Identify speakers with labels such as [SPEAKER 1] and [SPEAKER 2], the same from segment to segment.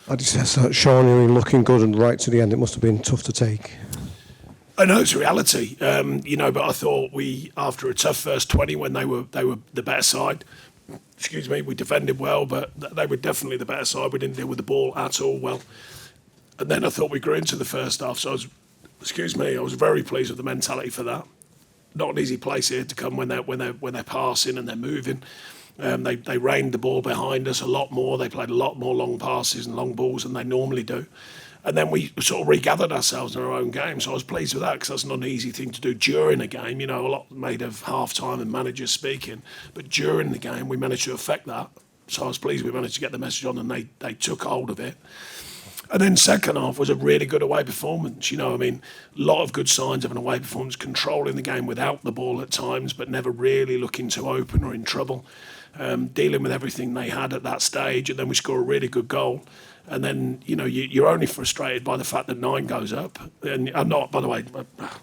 [SPEAKER 1] I just said Sean, you were looking good and right to the end. It must have been tough to take.
[SPEAKER 2] I know it's a reality, but I thought we, after a tough first 20 when they were the better side, we defended well, but they were definitely the better side. We didn't deal with the ball at all well. And then I thought we grew into the first half, so I was very pleased with the mentality for that. Not an easy place here to come when they're passing and they're moving. They rained the ball behind us a lot more. They played a lot more long passes and long balls than they normally do. And then we sort of regathered ourselves in our own game. So I was pleased with that because that's not an easy thing to do during a game. A lot made of half-time and managers speaking. But during the game, we managed to affect that. So I was pleased we managed to get the message on and they took hold of it. And then second half was a really good away performance. A lot of good signs of an away performance, controlling the game without the ball at times, but never really looking to open or in trouble. Dealing with everything they had at that stage, and then we score a really good goal. And then, you're only frustrated by the fact that 9 goes up. And I'm not, by the way,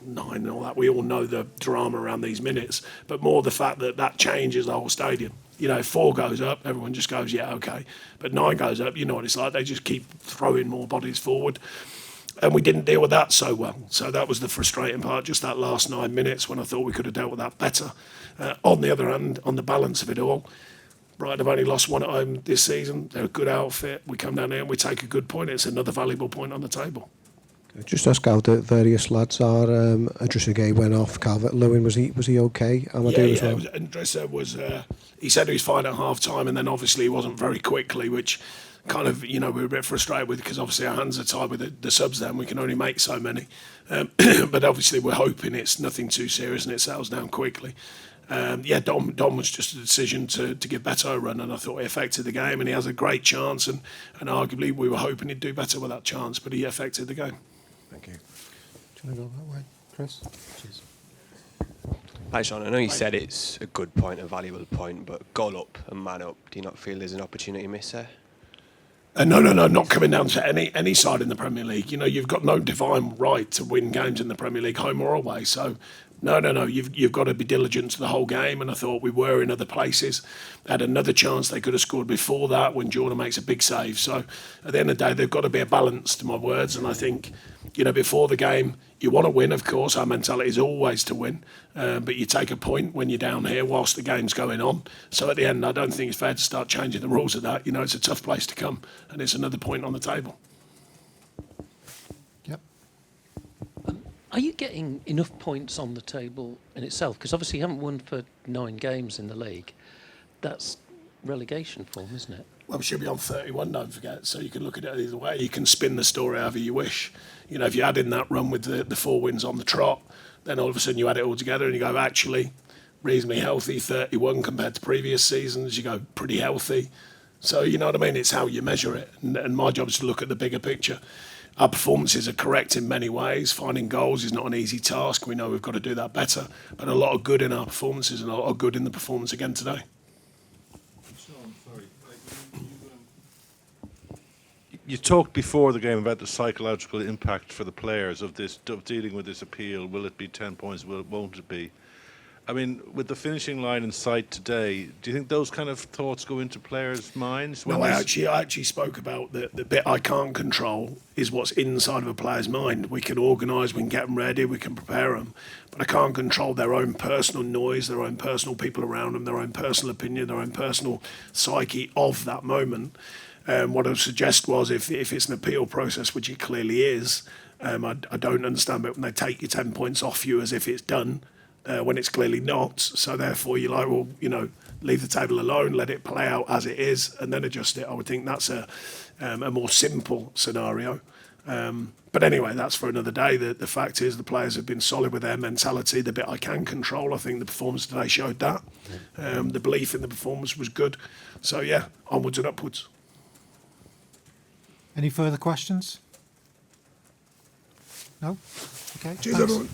[SPEAKER 2] 9 and all that, we all know the drama around these minutes, but more the fact that changes the whole stadium. If 4 goes up, everyone just goes, yeah, okay. But 9 goes up, you know what it's like. They just keep throwing more bodies forward. And we didn't deal with that so well. So that was the frustrating part, just that last 9 minutes when I thought we could have dealt with that better. On the other hand, on the balance of it all, Brighton have only lost 1 at home this season. They're a good outfit. We come down here and we take a good point. It's another valuable point on the table.
[SPEAKER 1] Just ask how the various lads are. Adrissa went off. Calvert-Lewin, was he okay? Amadou as well?
[SPEAKER 2] Adrissa was. He said he was fine at half time, and then obviously he wasn't very quickly, which kind of we were a bit frustrated with because obviously our hands are tied with the subs. Then we can only make so many, but obviously we're hoping it's nothing too serious and it settles down quickly. Dom was just a decision to give Beto a run, and I thought he affected the game, and he has a great chance, and arguably we were hoping he'd do better with that chance, but he affected the game.
[SPEAKER 1] Thank you. Do you want to go that way, Chris? Cheers.
[SPEAKER 3] Hi, Sean. I know you said it's a good point, a valuable point, but goal up and man up, do you not feel there's an opportunity miss there?
[SPEAKER 2] No, not coming down to any side in the Premier League. You've got no divine right to win games in the Premier League, home or away. So, no. You've got to be diligent to the whole game, and I thought we were in other places. They had another chance they could have scored before that when Jordan makes a big save. So, at the end of the day, they've got to be a balance, to my words. And I think, before the game, you want to win, of course. Our mentality is always to win. But you take a point when you're down here whilst the game's going on. So at the end, I don't think it's fair to start changing the rules of that. It's a tough place to come, and it's another point on the table.
[SPEAKER 1] Yep.
[SPEAKER 4] Are you getting enough points on the table in itself? Because obviously you haven't won for 9 games in the league. That's relegation form, isn't it?
[SPEAKER 2] Well, we should be on 31, don't forget. So you can look at it either way. You can spin the story however you wish. If you add in that run with the 4 wins on the trot, then all of a sudden you add it all together and you go, actually, reasonably healthy, 31 compared to previous seasons. You go, pretty healthy. So, you know what I mean? It's how you measure it. And my job is to look at the bigger picture. Our performances are correct in many ways. Finding goals is not an easy task. We know we've got to do that better. But a lot of good in our performances and a lot of good in the performance again today.
[SPEAKER 5] You talked before the game about the psychological impact for the players of dealing with this appeal. Will it be 10 points? Won't it be? I mean, with the finishing line in sight today, do you think those kind of thoughts go into players' minds?
[SPEAKER 2] No, I actually spoke about the bit I can't control is what's inside of a player's mind. We can organise, we can get them ready, we can prepare them, but I can't control their own personal noise, their own personal people around them, their own personal opinion, their own personal psyche of that moment. What I would suggest was if it's an appeal process, which it clearly is, I don't understand it when they take your 10 points off you as if it's done. When it's clearly not. So therefore you're like, well, leave the table alone, let it play out as it is, and then adjust it. I would think that's a more simple scenario. But anyway, that's for another day. The fact is the players have been solid with their mentality. The bit I can control, I think the performance today showed that. The belief in the performance was good. So yeah, onwards and upwards.
[SPEAKER 6] Any further questions? No? Okay.
[SPEAKER 2] Cheers, everyone.